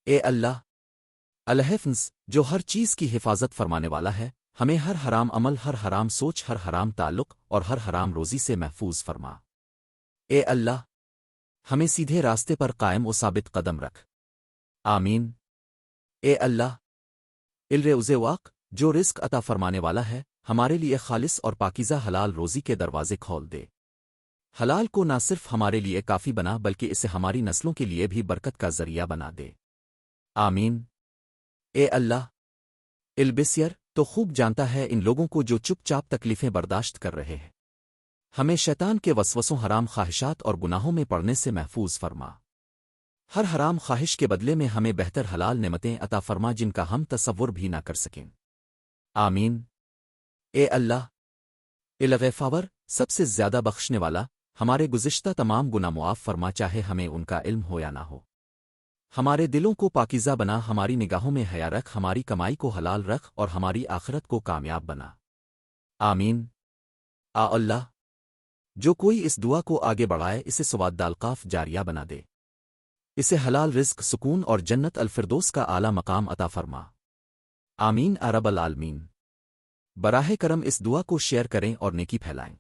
اے اللہ الحفظ جو ہر چیز کی حفاظت فرمانے والا ہے، ہمیں ہر حرام عمل، ہر حرام سوچ، ہر حرام تعلق اور ہر حرام روزی سے محفوظ فرما۔ اے اللہ ہمیں سیدھے راستے پر قائم و ثابت قدم رکھ۔ آمین۔ اے اللہ الرزاق جو رزق عطا فرمانے والا ہے، ہمارے لیے خالص اور پاکیزہ حلال روزی کے دروازے کھول دے۔ حلال کو نہ صرف ہمارے لیے کافی بنا بلکہ اسے ہماری نسلوں کے لیے بھی برکت کا ذریعہ بنا دے۔ آمین۔ اے اللہ البصیر تو خوب جانتا ہے ان لوگوں کو جو چپ چاپ تکلیفیں برداشت کر رہے ہیں، ہمیں شیطان کے وسوسوں، حرام خواہشات اور گناہوں میں پڑنے سے محفوظ فرما۔ ہر حرام خواہش کے بدلے میں ہمیں بہتر حلال نعمتیں عطا فرما جن کا ہم تصور بھی نہ کر سکیں۔ آمین۔ اے اللہ الغفور سب سے زیادہ بخشنے والا، ہمارے گزشتہ تمام گناہ معاف فرما، چاہے ہمیں ان کا علم ہو یا نہ ہو۔ ہمارے دلوں کو پاکیزہ بنا، ہماری نگاہوں میں حیا رکھ، ہماری کمائی کو حلال رکھ اور ہماری آخرت کو کامیاب بنا۔ آمین۔ اللہ جو کوئی اس دعا کو آگے بڑھائے اسے سواد القاف جاریہ بنا دے، اسے حلال رزق، سکون اور جنت الفردوس کا اعلیٰ مقام عطا فرما۔ آمین رب العالمین۔ براہ کرم اس دعا کو شیئر کریں اور نیکی پھیلائیں۔